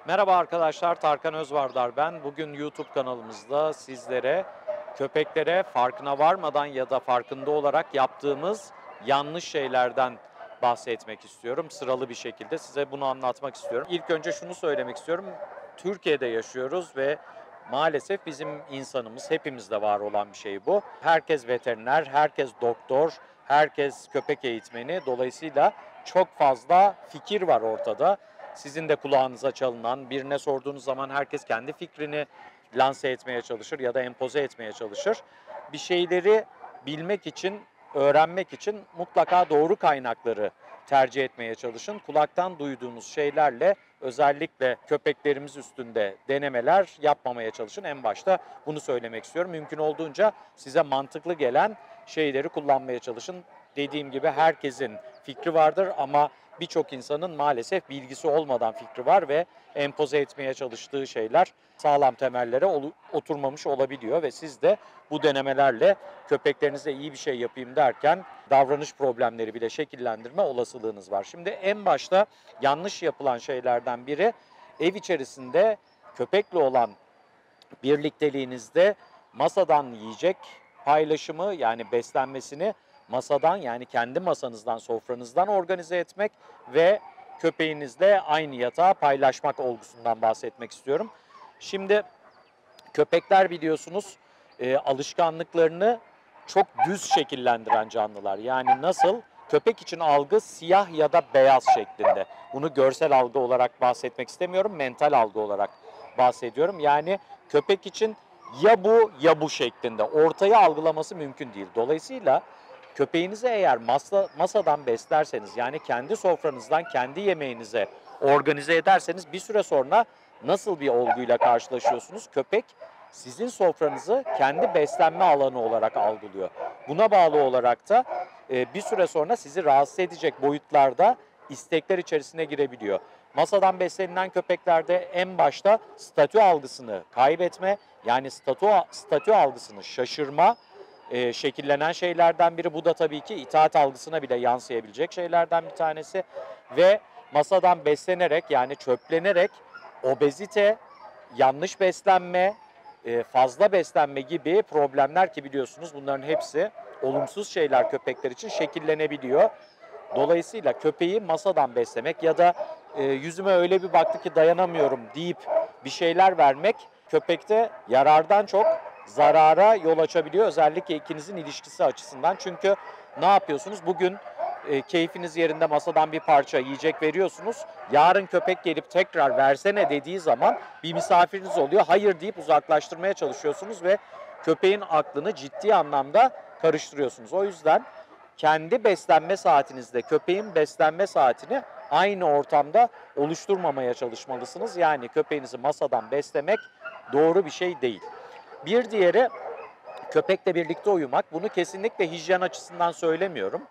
Merhaba arkadaşlar, Tarkan Özvardar ben. Bugün YouTube kanalımızda sizlere köpeklere farkına varmadan ya da farkında olarak yaptığımız yanlış şeylerden bahsetmek istiyorum. Sıralı bir şekilde size bunu anlatmak istiyorum. İlk önce şunu söylemek istiyorum. Türkiye'de yaşıyoruz ve maalesef bizim insanımız, hepimizde var olan bir şey bu. Herkes veteriner, herkes doktor, herkes köpek eğitmeni. Dolayısıyla çok fazla fikir var ortada. Sizin de kulağınıza çalınan, birine sorduğunuz zaman herkes kendi fikrini lanse etmeye çalışır ya da empoze etmeye çalışır. Bir şeyleri bilmek için, öğrenmek için mutlaka doğru kaynakları tercih etmeye çalışın. Kulaktan duyduğunuz şeylerle özellikle köpeklerimiz üstünde denemeler yapmamaya çalışın. En başta bunu söylemek istiyorum. Mümkün olduğunca size mantıklı gelen şeyleri kullanmaya çalışın. Dediğim gibi herkesin fikri vardır ama birçok insanın maalesef bilgisi olmadan fikri var ve empoze etmeye çalıştığı şeyler sağlam temellere oturmamış olabiliyor ve siz de bu denemelerle köpeklerinize iyi bir şey yapayım derken davranış problemleri bile şekillendirme olasılığınız var. Şimdi en başta yanlış yapılan şeylerden biri ev içerisinde köpekle olan birlikteliğinizde masadan yiyecek paylaşımı yani beslenmesini masadan yani kendi masanızdan, sofranızdan organize etmek ve köpeğinizle aynı yatağı paylaşmak olgusundan bahsetmek istiyorum. Şimdi köpekler biliyorsunuz alışkanlıklarını çok düz şekillendiren canlılar. Yani nasıl? Köpek için algı siyah ya da beyaz şeklinde. Bunu görsel algı olarak bahsetmek istemiyorum, mental algı olarak bahsediyorum. Yani köpek için ya bu ya bu şeklinde. Ortayı algılaması mümkün değil. Dolayısıyla köpeğinizi eğer masadan beslerseniz yani kendi sofranızdan kendi yemeğinize organize ederseniz bir süre sonra nasıl bir olguyla karşılaşıyorsunuz? Köpek sizin sofranızı kendi beslenme alanı olarak algılıyor. Buna bağlı olarak da bir süre sonra sizi rahatsız edecek boyutlarda istekler içerisine girebiliyor. Masadan beslenilen köpeklerde en başta statü algısını kaybetme, yani statü algısını şaşırma şekillenen şeylerden biri. Bu da tabii ki itaat algısına bile yansıyabilecek şeylerden bir tanesi. Ve masadan beslenerek yani çöplenerek obezite, yanlış beslenme, fazla beslenme gibi problemler ki biliyorsunuz bunların hepsi olumsuz şeyler köpekler için şekillenebiliyor. Dolayısıyla köpeği masadan beslemek ya da yüzüme öyle bir baktı ki dayanamıyorum deyip bir şeyler vermek köpekte yarardan çok zarara yol açabiliyor. Özellikle ikinizin ilişkisi açısından. Çünkü ne yapıyorsunuz? Bugün keyfiniz yerinde masadan bir parça yiyecek veriyorsunuz. Yarın köpek gelip tekrar versene dediği zaman bir misafiriniz oluyor. Hayır deyip uzaklaştırmaya çalışıyorsunuz ve köpeğin aklını ciddi anlamda karıştırıyorsunuz. O yüzden kendi beslenme saatinizde köpeğin beslenme saatini aynı ortamda oluşturmamaya çalışmalısınız. Yani köpeğinizi masadan beslemek doğru bir şey değil. Bir diğeri köpekle birlikte uyumak. Bunu kesinlikle hijyen açısından söylemiyorum.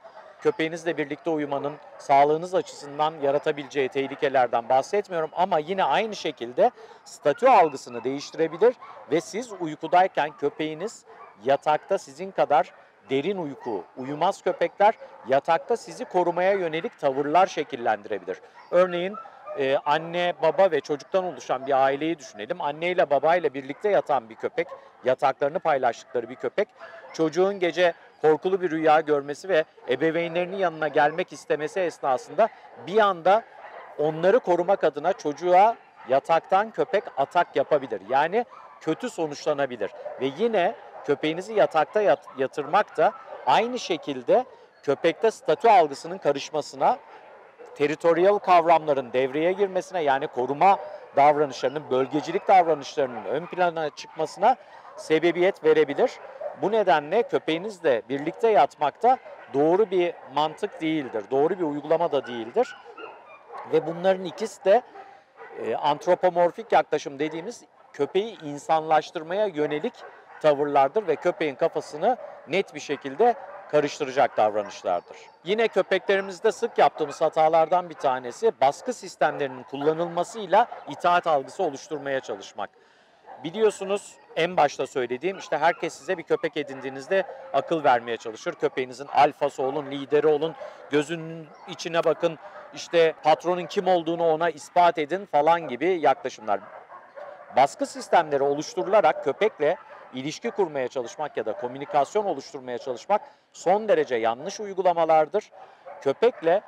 Köpeğinizle birlikte uyumanın sağlığınız açısından yaratabileceği tehlikelerden bahsetmiyorum ama yine aynı şekilde statü algısını değiştirebilir ve siz uykudayken köpeğiniz yatakta sizin kadar derin uyumaz köpekler yatakta sizi korumaya yönelik tavırlar şekillendirebilir. Örneğin anne, baba ve çocuktan oluşan bir aileyi düşünelim. Anne ile babayla birlikte yatan bir köpek, yataklarını paylaştıkları bir köpek, çocuğun gece korkulu bir rüya görmesi ve ebeveynlerinin yanına gelmek istemesi esnasında bir anda onları korumak adına çocuğa yataktan köpek atak yapabilir. Yani kötü sonuçlanabilir ve yine köpeğinizi yatakta yatırmak da aynı şekilde köpekte statü algısının karışmasına, territorial kavramların devreye girmesine yani koruma davranışlarının, bölgecilik davranışlarının ön plana çıkmasına sebebiyet verebilir. Bu nedenle köpeğinizle birlikte yatmakta doğru bir mantık değildir, doğru bir uygulama da değildir. Ve bunların ikisi de antropomorfik yaklaşım dediğimiz köpeği insanlaştırmaya yönelik tavırlardır ve köpeğin kafasını net bir şekilde karıştıracak davranışlardır. Yine köpeklerimizde sık yaptığımız hatalardan bir tanesi baskı sistemlerinin kullanılmasıyla itaat algısı oluşturmaya çalışmak. Biliyorsunuz en başta söylediğim işte herkes size bir köpek edindiğinizde akıl vermeye çalışır. Köpeğinizin alfası olun, lideri olun, gözünün içine bakın, işte patronun kim olduğunu ona ispat edin falan gibi yaklaşımlar. Baskı sistemleri oluşturularak köpekle ilişki kurmaya çalışmak ya da komünikasyon oluşturmaya çalışmak son derece yanlış uygulamalardır. Köpekle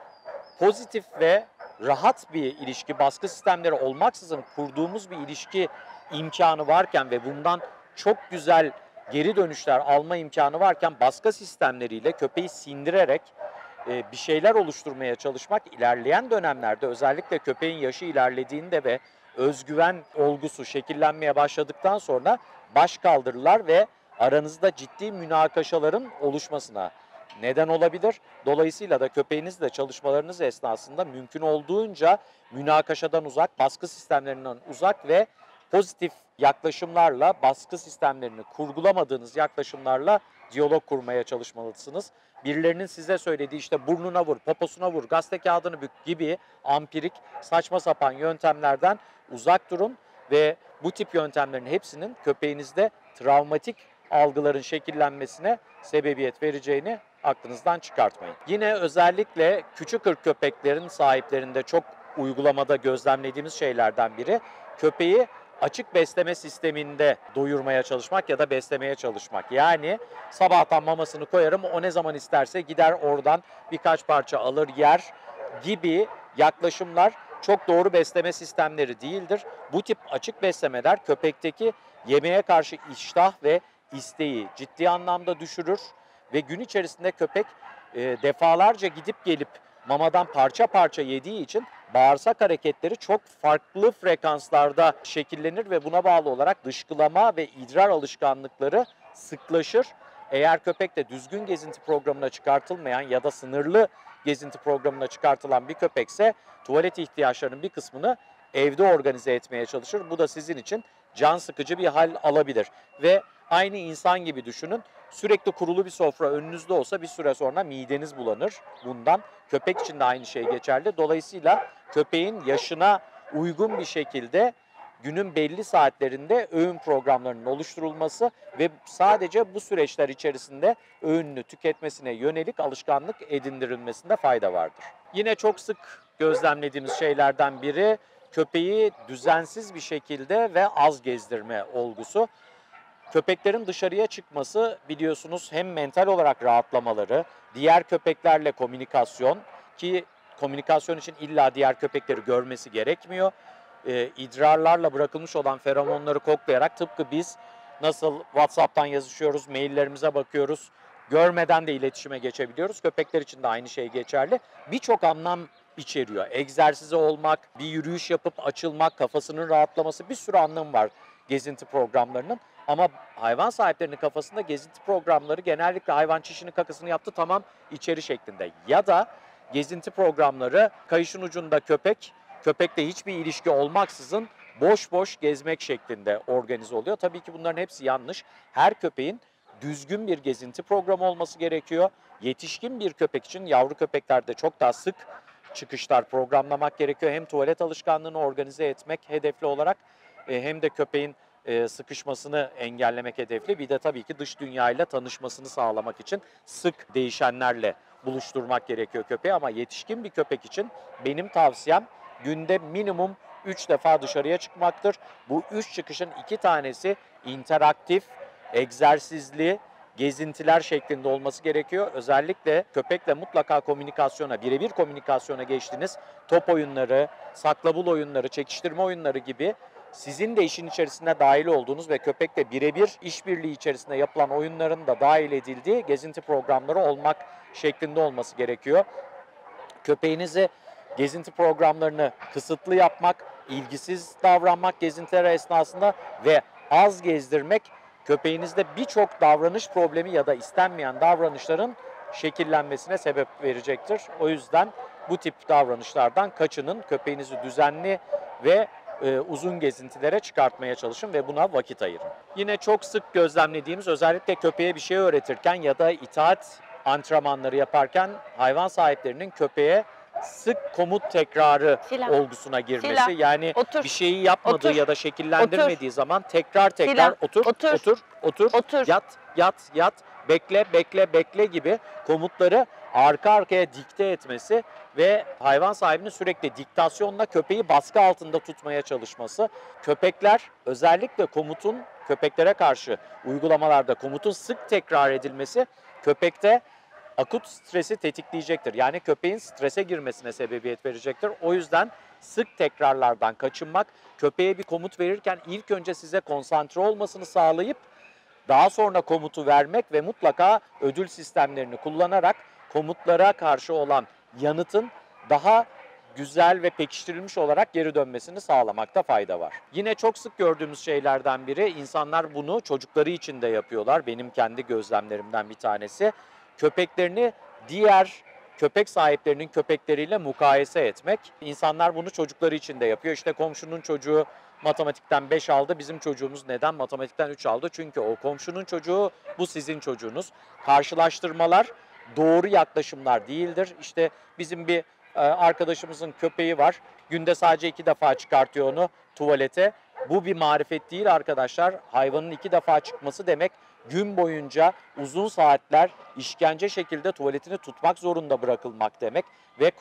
pozitif ve rahat bir ilişki, baskı sistemleri olmaksızın kurduğumuz bir ilişki imkanı varken ve bundan çok güzel geri dönüşler alma imkanı varken baskı sistemleriyle köpeği sindirerek bir şeyler oluşturmaya çalışmak ilerleyen dönemlerde, özellikle köpeğin yaşı ilerlediğinde ve özgüven olgusu şekillenmeye başladıktan sonra baş kaldırırlar ve aranızda ciddi münakaşaların oluşmasına neden olabilir. Dolayısıyla da köpeğinizle çalışmalarınız esnasında mümkün olduğunca münakaşadan uzak, baskı sistemlerinden uzak ve pozitif yaklaşımlarla, baskı sistemlerini kurgulamadığınız yaklaşımlarla diyalog kurmaya çalışmalısınız. Birilerinin size söylediği işte burnuna vur, poposuna vur, gazete kağıdını bük gibi ampirik, saçma sapan yöntemlerden uzak durun ve bu tip yöntemlerin hepsinin köpeğinizde travmatik algıların şekillenmesine sebebiyet vereceğini aklınızdan çıkartmayın. Yine özellikle küçük ırk köpeklerin sahiplerinde çok uygulamada gözlemlediğimiz şeylerden biri köpeği açık besleme sisteminde doyurmaya çalışmak ya da beslemeye çalışmak. Yani sabahtan mamasını koyarım, o ne zaman isterse gider oradan birkaç parça alır yer gibi yaklaşımlar çok doğru besleme sistemleri değildir. Bu tip açık beslemeler köpekteki yemeğe karşı iştah ve isteği ciddi anlamda düşürür ve gün içerisinde köpek defalarca gidip gelip mamadan parça parça yediği için bağırsak hareketleri çok farklı frekanslarda şekillenir ve buna bağlı olarak dışkılama ve idrar alışkanlıkları sıklaşır. Eğer köpek de düzgün gezinti programına çıkartılmayan ya da sınırlı gezinti programına çıkartılan bir köpekse tuvalet ihtiyaçlarının bir kısmını evde organize etmeye çalışır. Bu da sizin için can sıkıcı bir hal alabilir. Ve aynı insan gibi düşünün. Sürekli kurulu bir sofra önünüzde olsa bir süre sonra mideniz bulanır bundan. Köpek için de aynı şey geçerli. Dolayısıyla köpeğin yaşına uygun bir şekilde günün belli saatlerinde öğün programlarının oluşturulması ve sadece bu süreçler içerisinde öğününü tüketmesine yönelik alışkanlık edindirilmesinde fayda vardır. Yine çok sık gözlemlediğimiz şeylerden biri köpeği düzensiz bir şekilde ve az gezdirme olgusu. Köpeklerin dışarıya çıkması biliyorsunuz hem mental olarak rahatlamaları, diğer köpeklerle komünikasyon ki komünikasyon için illa diğer köpekleri görmesi gerekmiyor. İdrarlarla bırakılmış olan feromonları koklayarak tıpkı biz nasıl WhatsApp'tan yazışıyoruz, maillerimize bakıyoruz, görmeden de iletişime geçebiliyoruz. Köpekler için de aynı şey geçerli. Birçok anlam içeriyor. Egzersize olmak, bir yürüyüş yapıp açılmak, kafasının rahatlaması, bir sürü anlamı var gezinti programlarının. Ama hayvan sahiplerinin kafasında gezinti programları genellikle hayvan çişini kakasını yaptı tamam içeri şeklinde. Ya da gezinti programları kayışın ucunda köpek, köpekle hiçbir ilişki olmaksızın boş boş gezmek şeklinde organize oluyor. Tabii ki bunların hepsi yanlış. Her köpeğin düzgün bir gezinti programı olması gerekiyor. Yetişkin bir köpek için yavru köpeklerde çok daha sık çıkışlar programlamak gerekiyor. Hem tuvalet alışkanlığını organize etmek hedefli olarak hem de köpeğin sıkışmasını engellemek hedefli. Bir de tabii ki dış dünyayla tanışmasını sağlamak için sık değişenlerle buluşturmak gerekiyor köpeği. Ama yetişkin bir köpek için benim tavsiyem günde minimum 3 defa dışarıya çıkmaktır. Bu 3 çıkışın 2 tanesi interaktif, egzersizli, gezintiler şeklinde olması gerekiyor. Özellikle köpekle mutlaka komünikasyona, birebir komünikasyona geçtiğiniz top oyunları, saklabul oyunları, çekiştirme oyunları gibi sizin de işin içerisine dahil olduğunuz ve köpekle birebir işbirliği içerisinde yapılan oyunların da dahil edildiği gezinti programları olmak şeklinde olması gerekiyor. Köpeğinizi gezinti programlarını kısıtlı yapmak, ilgisiz davranmak gezintiler esnasında ve az gezdirmek köpeğinizde birçok davranış problemi ya da istenmeyen davranışların şekillenmesine sebep verecektir. O yüzden bu tip davranışlardan kaçının, köpeğinizi düzenli ve uzun gezintilere çıkartmaya çalışın ve buna vakit ayırın. Yine çok sık gözlemlediğimiz özellikle köpeğe bir şey öğretirken ya da itaat antrenmanları yaparken hayvan sahiplerinin köpeğe sık komut tekrarı olgusuna girmesi. Yani Otur. bir şeyi yapmadığı Otur. ya da şekillendirmediği zaman tekrar otur, yat, bekle gibi komutları arka arkaya dikte etmesi ve hayvan sahibinin sürekli diktasyonla köpeği baskı altında tutmaya çalışması. Köpekler özellikle köpeklere karşı uygulamalarda komutun sık tekrar edilmesi köpekte akut stresi tetikleyecektir. Yani köpeğin strese girmesine sebebiyet verecektir. O yüzden sık tekrarlardan kaçınmak, köpeğe bir komut verirken ilk önce size konsantre olmasını sağlayıp daha sonra komutu vermek ve mutlaka ödül sistemlerini kullanarak komutlara karşı olan yanıtın daha güzel ve pekiştirilmiş olarak geri dönmesini sağlamakta fayda var. Yine çok sık gördüğümüz şeylerden biri, insanlar bunu çocukları için de yapıyorlar. Benim kendi gözlemlerimden bir tanesi. Köpeklerini diğer köpek sahiplerinin köpekleriyle mukayese etmek. İnsanlar bunu çocukları için de yapıyor. İşte komşunun çocuğu matematikten 5 aldı, bizim çocuğumuz neden matematikten 3 aldı? Çünkü o komşunun çocuğu, bu sizin çocuğunuz. Karşılaştırmalar doğru yaklaşımlar değildir. İşte bizim bir arkadaşımızın köpeği var. Günde sadece 2 defa çıkartıyor onu tuvalete. Bu bir marifet değil arkadaşlar. Hayvanın 2 defa çıkması demek gün boyunca uzun saatler işkence şekilde tuvaletini tutmak zorunda bırakılmak demek. Ve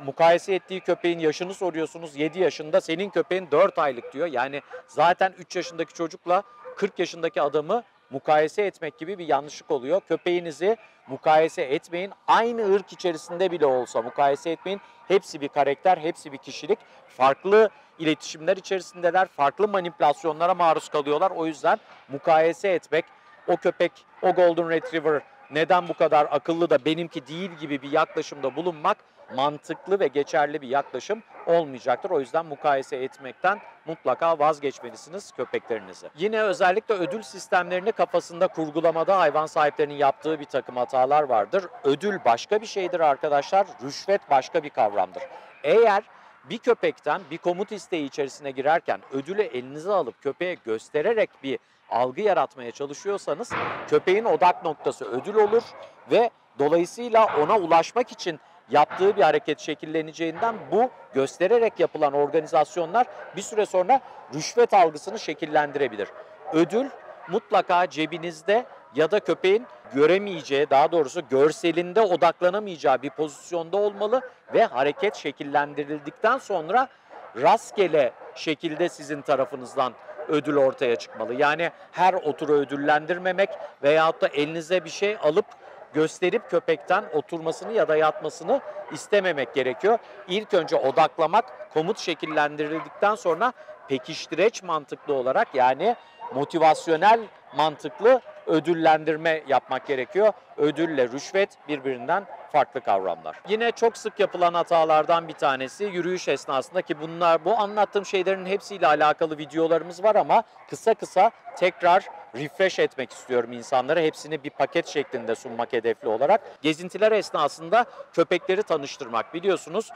mukayese ettiği köpeğin yaşını soruyorsunuz. 7 yaşında, senin köpeğin 4 aylık diyor. Yani zaten 3 yaşındaki çocukla 40 yaşındaki adamı mukayese etmek gibi bir yanlışlık oluyor. Köpeğinizi mukayese etmeyin. Aynı ırk içerisinde bile olsa mukayese etmeyin. Hepsi bir karakter, hepsi bir kişilik. Farklı iletişimler içerisindeler, farklı manipülasyonlara maruz kalıyorlar. O yüzden mukayese etmek, o köpek, o Golden Retriever neden bu kadar akıllı da benimki değil gibi bir yaklaşımda bulunmak mantıklı ve geçerli bir yaklaşım olmayacaktır. O yüzden mukayese etmekten mutlaka vazgeçmelisiniz köpeklerinizi. Yine özellikle ödül sistemlerini kafasında kurgulamada hayvan sahiplerinin yaptığı bir takım hatalar vardır. Ödül başka bir şeydir arkadaşlar, rüşvet başka bir kavramdır. Eğer bir köpekten bir komut isteği içerisine girerken ödülü elinize alıp köpeğe göstererek bir algı yaratmaya çalışıyorsanız köpeğin odak noktası ödül olur ve dolayısıyla ona ulaşmak için yaptığı bir hareket şekilleneceğinden bu göstererek yapılan organizasyonlar bir süre sonra rüşvet algısını şekillendirebilir. Ödül mutlaka cebinizde ya da köpeğin göremeyeceği, daha doğrusu görselinde odaklanamayacağı bir pozisyonda olmalı ve hareket şekillendirildikten sonra rastgele şekilde sizin tarafınızdan ödül ortaya çıkmalı. Yani her oturu ödüllendirmemek veyahut da elinize bir şey alıp gösterip köpekten oturmasını ya da yatmasını istememek gerekiyor. İlk önce odaklamak, komut şekillendirildikten sonra pekiştireç mantıklı olarak, yani motivasyonel mantıklı ödüllendirme yapmak gerekiyor. Ödülle rüşvet birbirinden farklı kavramlar. Yine çok sık yapılan hatalardan bir tanesi yürüyüş esnasında, ki bu anlattığım şeylerin hepsiyle alakalı videolarımız var ama kısa kısa tekrar refresh etmek istiyorum insanlara. Hepsini bir paket şeklinde sunmak hedefli olarak. Gezintiler esnasında köpekleri tanıştırmak. Biliyorsunuz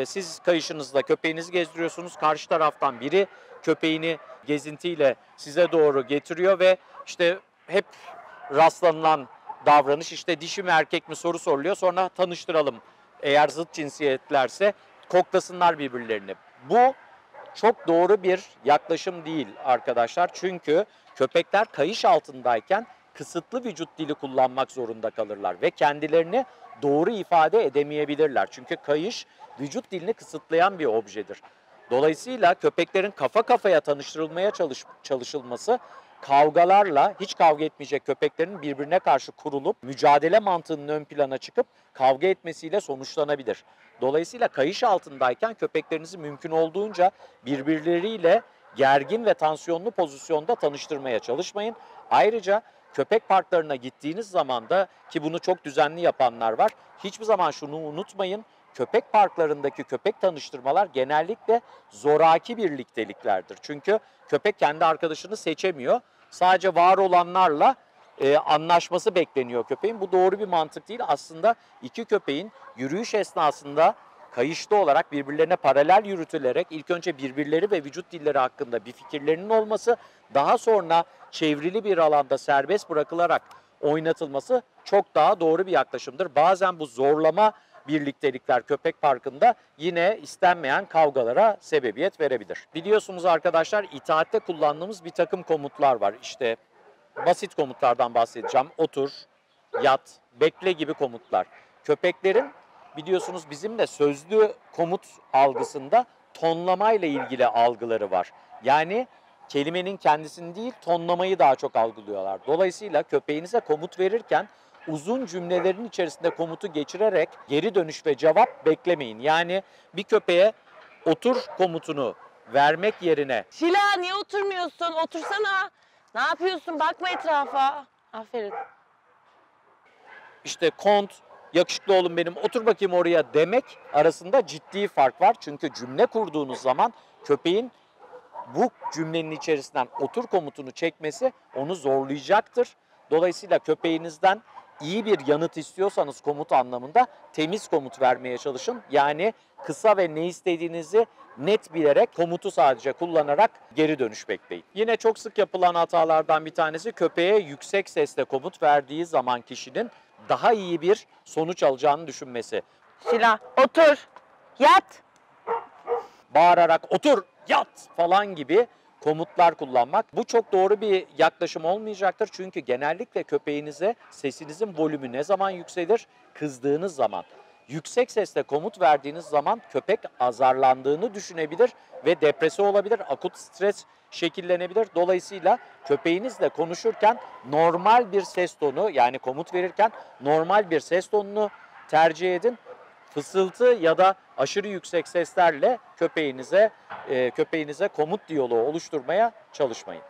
siz kayışınızla köpeğinizi gezdiriyorsunuz. Karşı taraftan biri köpeğini gezintiyle size doğru getiriyor ve işte hep rastlanılan davranış, işte dişi mi erkek mi soru soruluyor. Sonra tanıştıralım. Eğer zıt cinsiyetlerse koklasınlar birbirlerini. Bu çok doğru bir yaklaşım değil arkadaşlar. Çünkü köpekler kayış altındayken kısıtlı vücut dili kullanmak zorunda kalırlar ve kendilerini doğru ifade edemeyebilirler. Çünkü kayış vücut dilini kısıtlayan bir objedir. Dolayısıyla köpeklerin kafa kafaya tanıştırılmaya çalışılması, kavgalarla, hiç kavga etmeyecek köpeklerin birbirine karşı kurulup mücadele mantığının ön plana çıkıp kavga etmesiyle sonuçlanabilir. Dolayısıyla kayış altındayken köpeklerinizi mümkün olduğunca birbirleriyle gergin ve tansiyonlu pozisyonda tanıştırmaya çalışmayın. Ayrıca köpek parklarına gittiğiniz zaman da, ki bunu çok düzenli yapanlar var, hiçbir zaman şunu unutmayın. Köpek parklarındaki köpek tanıştırmalar genellikle zoraki birlikteliklerdir. Çünkü köpek kendi arkadaşını seçemiyor. Sadece var olanlarla anlaşması bekleniyor köpeğin. Bu doğru bir mantık değil. Aslında iki köpeğin yürüyüş esnasında kayışta olarak birbirlerine paralel yürütülerek ilk önce birbirleri ve vücut dilleri hakkında bir fikirlerinin olması, daha sonra çevrili bir alanda serbest bırakılarak oynatılması çok daha doğru bir yaklaşımdır. Bazen bu zorlama birliktelikler köpek parkında yine istenmeyen kavgalara sebebiyet verebilir. Biliyorsunuz arkadaşlar, itaatte kullandığımız bir takım komutlar var. İşte basit komutlardan bahsedeceğim. Otur, yat, bekle gibi komutlar. Köpeklerin biliyorsunuz bizim de sözlü komut algısında tonlamayla ilgili algıları var. Yani kelimenin kendisini değil, tonlamayı daha çok algılıyorlar. Dolayısıyla köpeğinize komut verirken uzun cümlelerin içerisinde komutu geçirerek geri dönüş ve cevap beklemeyin. Yani bir köpeğe otur komutunu vermek yerine Şila niye oturmuyorsun? Otursana. Ne yapıyorsun? Bakma etrafa. Aferin. işte kont, yakışıklı oğlum benim otur bakayım oraya demek arasında ciddi fark var. Çünkü cümle kurduğunuz zaman köpeğin bu cümlenin içerisinden otur komutunu çekmesi onu zorlayacaktır. Dolayısıyla köpeğinizden iyi bir yanıt istiyorsanız komut anlamında temiz komut vermeye çalışın. Yani kısa ve ne istediğinizi net bilerek komutu sadece kullanarak geri dönüş bekleyin. Yine çok sık yapılan hatalardan bir tanesi köpeğe yüksek sesle komut verdiği zaman kişinin daha iyi bir sonuç alacağını düşünmesi. Şila otur. Yat. Bağırarak otur, yat falan gibi komutlar kullanmak. Bu çok doğru bir yaklaşım olmayacaktır. Çünkü genellikle köpeğinize sesinizin volümü ne zaman yükselir? Kızdığınız zaman. Yüksek sesle komut verdiğiniz zaman köpek azarlandığını düşünebilir ve depresi olabilir, akut stres şekillenebilir. Dolayısıyla köpeğinizle konuşurken normal bir ses tonu, yani komut verirken normal bir ses tonunu tercih edin. Fısıltı ya da aşırı yüksek seslerle köpeğinize komut diyaloğu oluşturmaya çalışmayın.